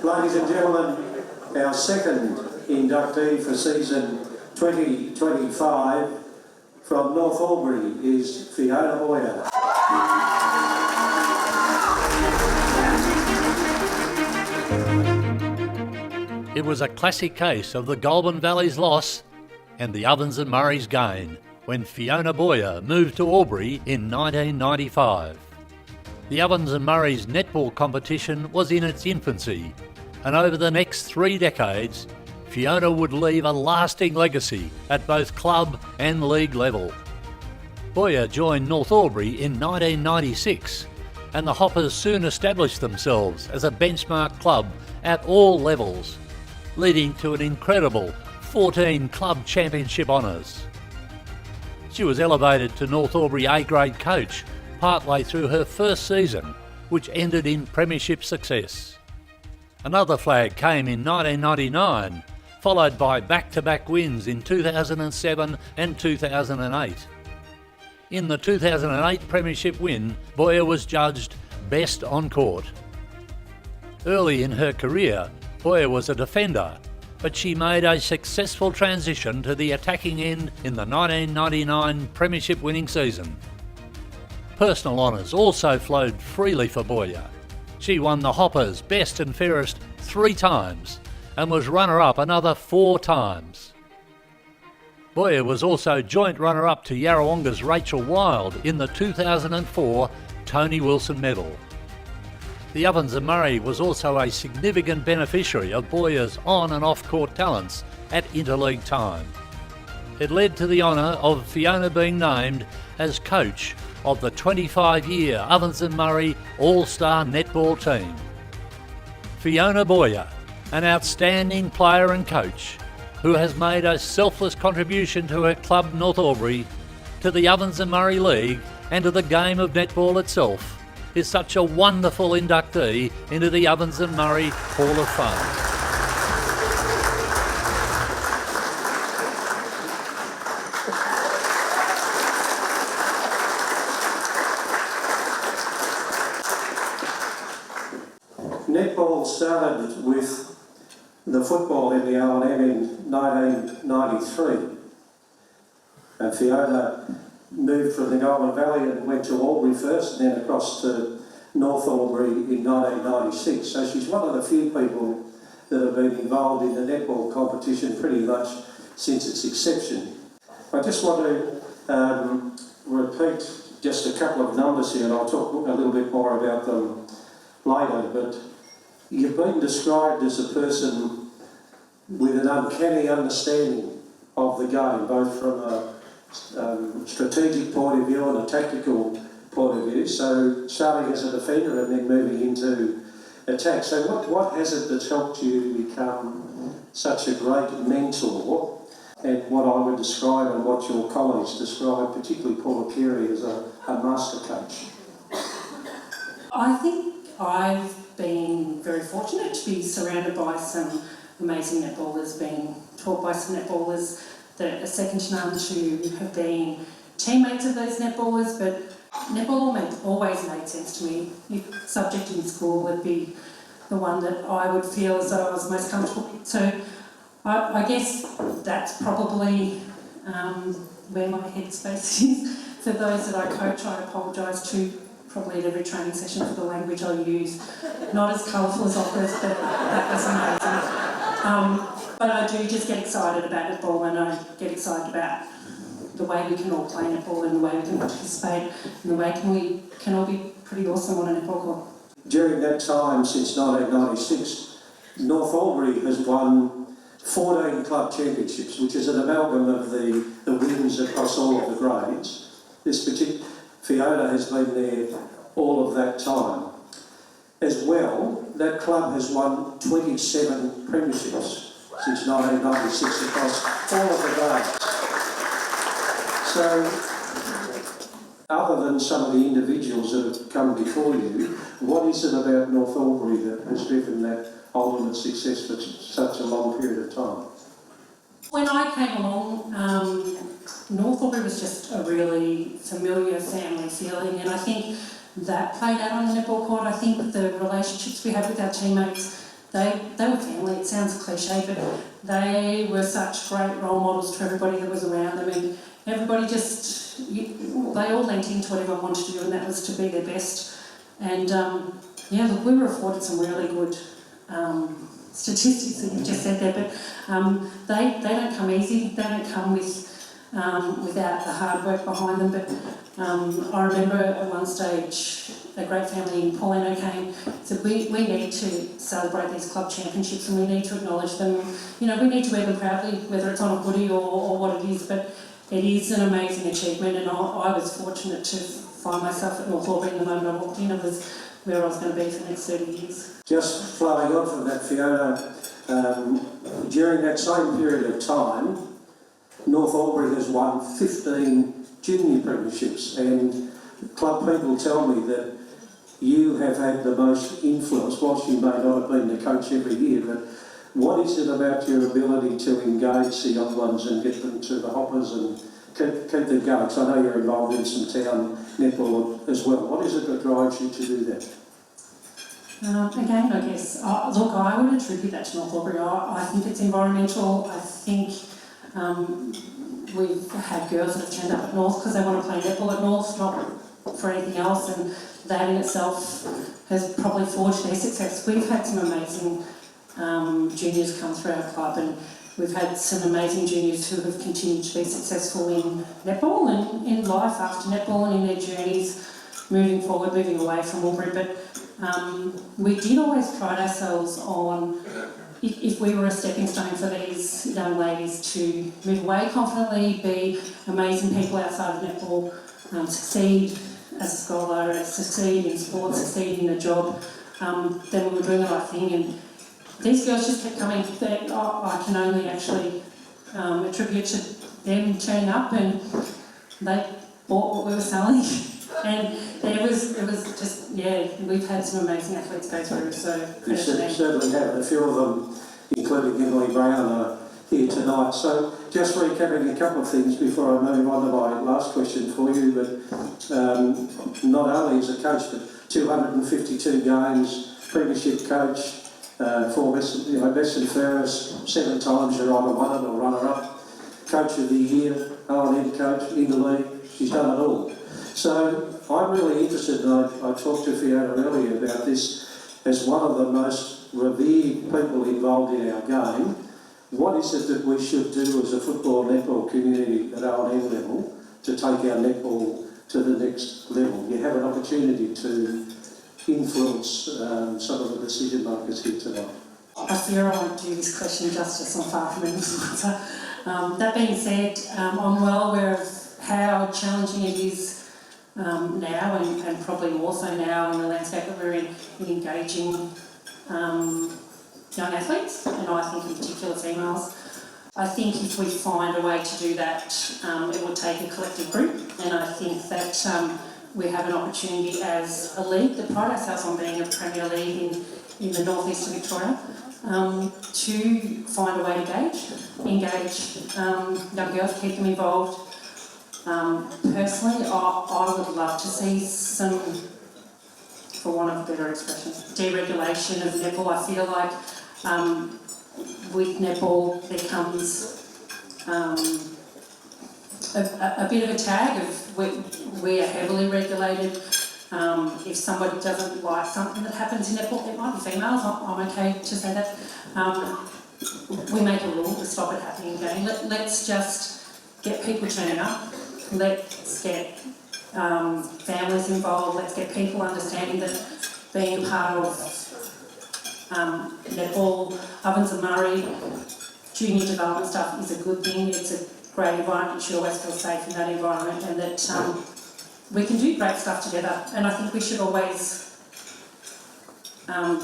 Ladies and gentlemen, our second inductee for season 2025 from North Albury is Fiona Boyer. It was a classic case of the Goulburn Valley's loss and the Ovens and Murray's gain when Fiona Boyer moved to Albury in 1995. The Ovens and Murray's netball competition was in its infancy, and over the next 3 decades, Fiona would leave a lasting legacy at both club and league level. Boyer joined North Albury in 1996, and the Hoppers soon established themselves as a benchmark club at all levels, leading to an incredible 14 club championship honours. She was elevated to North Albury A-grade coach partway through her first season, which ended in premiership success. Another flag came in 1999, followed by back-to-back wins in 2007 and 2008. In the 2008 premiership win, Boyer was judged best on court. Early in her career, Boyer was a defender, but she made a successful transition to the attacking end in the 1999 premiership winning season. Personal honours also flowed freely for Boyer. She won the Hoppers Best and Fairest 3 times and was runner-up another 4 times. Boyer was also joint runner-up to Yarrawonga's Rachel Wild in the 2004 Tony Wilson Medal. The Ovens and Murray was also a significant beneficiary of Boyer's on and off-court talents at interleague time. It led to the honour of Fiona being named as coach of the 25-year Ovens and Murray All-Star Netball team. Fiona Boyer, an outstanding player and coach who has made a selfless contribution to her club North Albury, to the Ovens and Murray League and to the game of netball itself, is such a wonderful inductee into the Ovens and Murray Hall of Fame. Netball started with the football in the O&M in 1993. And Fiona moved from the Goulburn Valley and went to Albury first and then across to North Albury in 1996. So she's one of the few people that have been involved in the netball competition pretty much since its inception. I just want to repeat just a couple of numbers here, and I'll talk a little bit more about them later, but you've been described as a person with an uncanny understanding of the game, both from a strategic point of view and a tactical point of view, so starting as a defender and then moving into attack. So what has it that's helped you become such a great mentor, and what I would describe and what your colleagues describe, particularly Paula Carey, as a master coach? I think I've been very fortunate to be surrounded by some amazing netballers, being taught by some netballers that are second to none, to have been teammates of those netballers, but netball always made sense to me. If subject in school would be the one that I would feel as though I was most comfortable with. So I guess that's probably where my headspace is. For those that I coach, I apologise to probably at every training session for the language I use. Not as colourful as operas, but that was amazing. But I do just get excited about netball, and I get excited about the way we can all play netball and the way we can participate and the way we can all be pretty awesome on a netball court. During that time, since 1996, North Albury has won 14 club championships, which is an amalgam of the wins across all of the grades. Fiona has been there all of that time. As well, that club has won 27 premierships since 1996 across all of the grades. So, other than some of the individuals that have come before you, what is it about North Albury that has driven that ultimate success for such a long period of time? When I came along, North Albury was just a really familiar family feeling, and I think that played out on the netball court. I think the relationships we had with our teammates they were family. It sounds cliche, but they were such great role models to everybody that was around them, and everybody just, they all leaned into what everyone wanted to do, and that was to be their best. And yeah, look, we were afforded some really good statistics that you've just said there, but they don't come easy. They don't come without the hard work behind them. But I remember at one stage a great family in Paulino came, said we need to celebrate these club championships and we need to acknowledge them. You know, we need to wear them proudly, whether it's on a hoodie or what it is, but it is an amazing achievement, and I was fortunate to find myself at North Albury the moment I walked in. It was where I was going to be for the next 30 years. Just flowing on from that, Fiona, during that same period of time, North Albury has won 15 junior premierships, and club people tell me that you have had the most influence, whilst you may not have been the coach every year, but what is it about your ability to engage the young ones and get them to the hoppers and keep them going? So I know you're involved in some town netball as well. What is it that drives you to do that? Again, I guess, look, I would attribute that to North Albury. I think it's environmental. I think we've had girls that have turned up at North because they want to play netball at North, not for anything else, and that in itself has probably forged their success. We've had some amazing juniors come through our club, and we've had some amazing juniors who have continued to be successful in netball and in life after netball and in their journeys moving forward, moving away from Albury. But we did always pride ourselves on, if we were a stepping stone for these young ladies to move away confidently, be amazing people outside of netball, succeed as a scholar, succeed in sports, succeed in a job, then we were doing the right thing. And these girls just kept coming. I can only actually attribute to them turning up, and they bought what we were selling. And it was just, yeah, we've had some amazing athletes go through, so You certainly have, and a few of them, including Emily Brown, are here tonight. So just recapping a couple of things before I move on to my last question for you, but not only as a coach, but 252 games, premiership coach, for best and fairest, 7 times you're either won it or runner-up, coach of the year, R&M coach, in the league, she's done it all. So I'm really interested, and I talked to Fiona earlier about this, as one of the most revered people involved in our game. What is it that we should do as a football netball community at R&M level to take our netball to the next level? You have an opportunity to influence some of the decision makers here tonight. I fear I won't do this question justice. I'm far from an answer. That being said, I'm well aware of how challenging it is now, and probably more so now in the landscape that we're in engaging young athletes, and I think in particular females. I think if we find a way to do that, it will take a collective group, and I think that we have an opportunity as a league that pride ourselves on being a Premier League in the northeast of Victoria, to find a way to engage young girls, keep them involved. Personally, I would love to see some, for want of a better expression, deregulation of netball. I feel like with netball there comes a bit of a tag of we are heavily regulated. If somebody doesn't like something that happens in netball, it might be females, I'm okay to say that. We make a rule to stop it happening again. Let's just get people turning up. Let's get families involved. Let's get people understanding that being a part of netball, Ovens and Murray, junior development stuff is a good thing. It's a great environment. You should always feel safe in that environment, and that we can do great stuff together. And I think we should always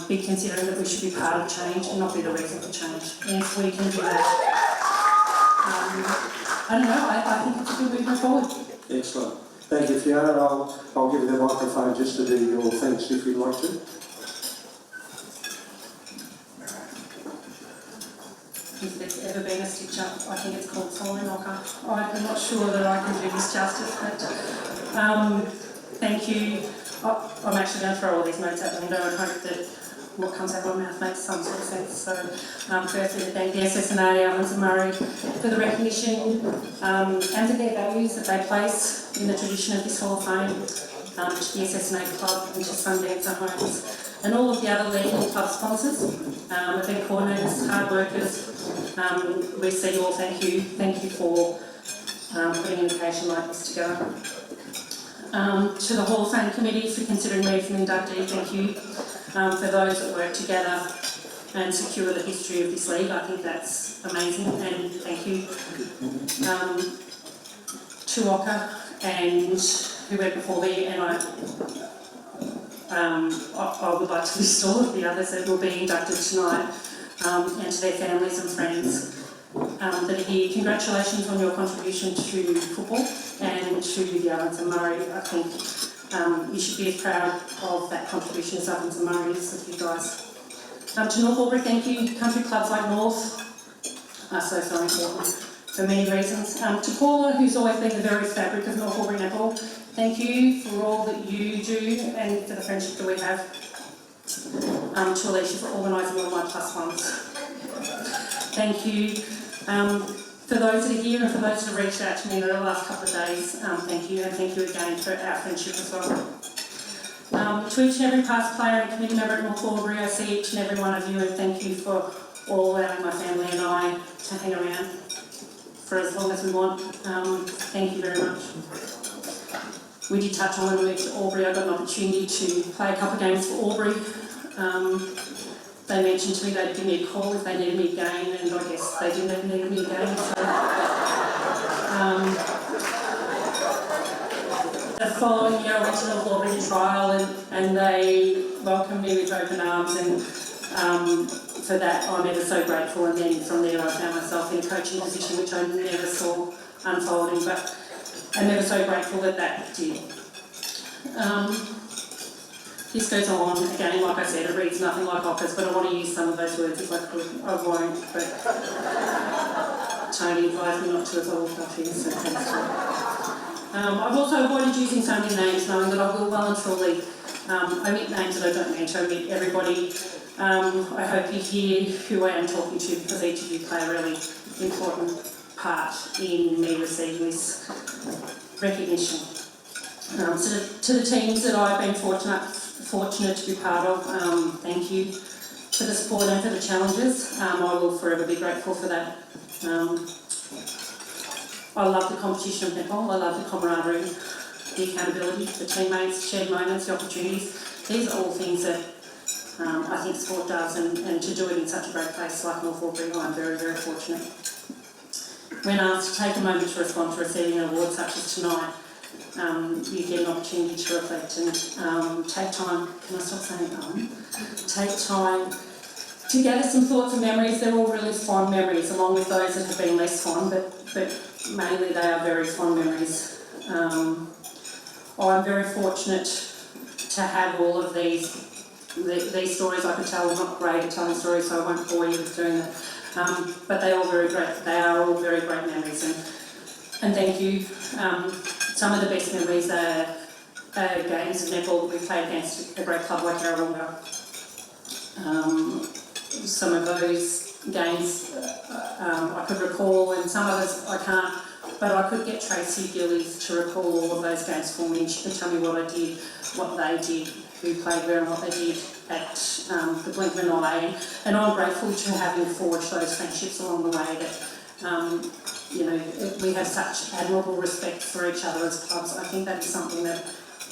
be considering that we should be part of change and not be the reason for change. And if we can do that, I don't know, I think it's a good movement forward. Excellent. Thank you, Fiona. I'll give you the microphone just to do your thanks if you'd like to. If there's ever been a stitch up, I think it's called Solomon Knocker. I'm not sure that I can do this justice, but thank you. I'm actually going to throw all these notes out the window and hope that what comes out of my mouth makes some sort of sense. So, firstly, to thank the SSNA, Ovens and Murray, for the recognition and for their values that they place in the tradition of this Hall of Fame, to the SSNA Club and to Sundancer Homes, and all of the other leading club sponsors, event coordinators, hard workers. We see you all. Thank you. Thank you for putting an occasion like this together. To the Hall of Fame committee for considering me for an inductee, thank you. For those that work together and secure the history of this league, I think that's amazing, and thank you. To Ocker and who went before me, and I would like to list all of the others that will be inducted tonight, and to their families and friends that are here. Congratulations on your contribution to football and to the Ovens and Murray. I think you should be as proud of that contribution as Ovens and Murray is of you guys. To North Albury, thank you. Country clubs like North are so important for many reasons. To Paula, who's always been the very fabric of North Albury netball, thank you for all that you do and for the friendship that we have. To Alicia for organising all my +1s. Thank you. For those that are here and for those that have reached out to me in the last couple of days, thank you, and thank you again for our friendship as well. To each and every past player and committee member at North Albury, I see each and every one of you, and thank you for all allowing my family and I to hang around for as long as we want. Thank you very much. We did touch on when we moved to Albury, I got an opportunity to play a couple of games for Albury. They mentioned to me they'd give me a call if they needed me again, and I guess they didn't ever need me again. So, the following year I went to North Albury trial and they welcomed me with open arms, and for that I'm ever so grateful. And then from there I found myself in a coaching position which I never saw unfolding, but I'm ever so grateful that that did. This goes on, again, like I said, it reads nothing like Ockers, but I want to use some of those words if I could. I won't, but Tony advised me not to as I walked off here, so thanks to him. I've also avoided using so many names, knowing that I will well and truly omit names that I don't mean to omit everybody. I hope you hear who I am talking to, because each of you play a really important part in me receiving this recognition. So to the teams that I've been fortunate to be part of, thank you for the support and for the challenges. I will forever be grateful for that. I love the competition of netball, I love the camaraderie, the accountability, the teammates, shared moments, the opportunities. These are all things that I think sport does, and to do it in such a great place like North Albury, I'm very, very fortunate. When asked to take a moment to respond to receiving an award such as tonight, you get an opportunity to reflect and take time, can I stop saying take time to gather some thoughts and memories. They're all really fond memories, along with those that have been less fond, but mainly they are very fond memories. I'm very fortunate to have all of these stories I could tell. I'm not great at telling stories, so I won't bore you with doing that. But they are all very great memories, and thank you. Some of the best memories are games of netball that we played against a great club like Yarrawonga. Some of those games I could recall, and some others I can't, but I could get Tracy Gillies to recall all of those games for me, and she could tell me what I did, what they did, who played where and what they did at the blink of an eye. And I'm grateful to having forged those friendships along the way that we have such admirable respect for each other as clubs. I think that is something that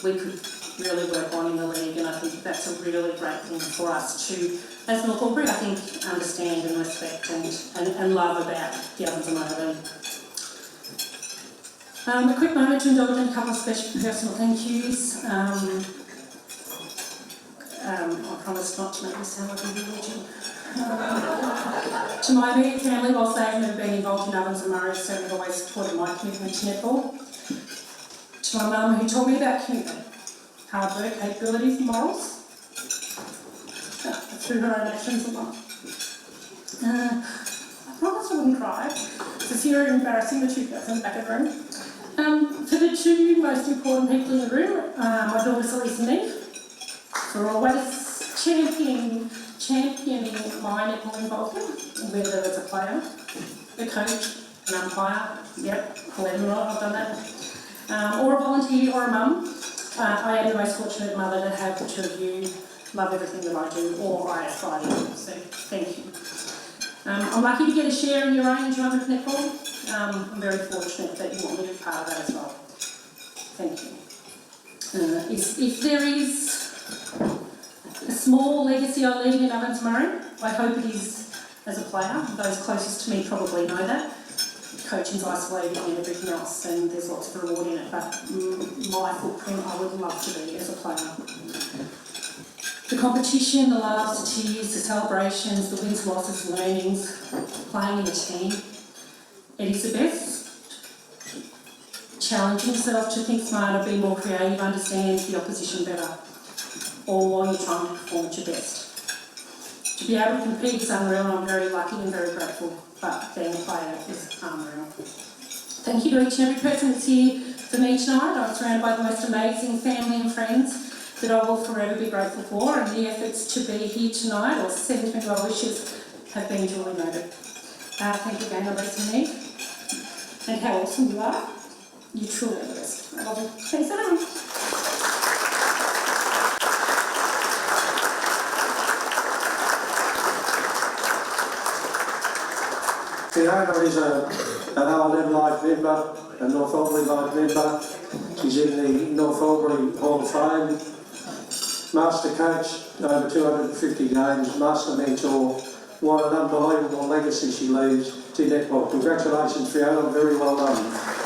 we could really work on in the league, and I think that's a really great thing for us to, as North Albury, I think, understand and respect and love about the Ovens and Murray. A quick moment to indulge in a couple of special personal thank yous. I promise not to make this sound like a religion. To my immediate family, whilst they've never been involved in Ovens and Murray, certainly always supported my commitment to netball. To my mum, who taught me about commitment, hard work, capabilities and morals. Through her own actions and life. I promise I wouldn't cry, for fear of embarrassing the two girls in the back of the room. For the two most important people in the room, my daughter Celeste and Neve, for always championing championing my netball involvement, whether it's a player, a coach, an umpire, yep, believe it or not, I've done that, or a volunteer or a mum. I am the most fortunate mother to have the two of you love everything that I do, or I aspire to do, so thank you. I'm lucky to get a share in your own enjoyment of netball. I'm very fortunate that you want me to be part of that as well. Thank you. If there is a small legacy I leave in Ovens Murray, I hope it is as a player. Those closest to me probably know that. Coaching's isolated and everything else, and there's lots of reward in it, but my footprint I would love to be as a player. The competition, the laughs, the tears, the celebrations, the wins, losses, learnings, playing in a team, it is the best. Challenge yourself to think smarter, be more creative, understand the opposition better, all while you're trying to perform at your best. To be able to compete is unreal, and I'm very lucky and very grateful, but being a player is unreal. Thank you to each and every person that's here for me tonight. I'm surrounded by the most amazing family and friends that I will forever be grateful for, and the efforts to be here tonight, or send me well wishes, have been duly noted. Thank you again, Elise and Nick, and how awesome you are. You truly are the best. I love you. Thanks, everyone. Fiona is an RLM Live member, a North Albury Live member. She's in the North Albury Hall of Fame. Master coach, over 250 games, master mentor. What an unbelievable legacy she leaves to netball. Congratulations, Fiona, very well done.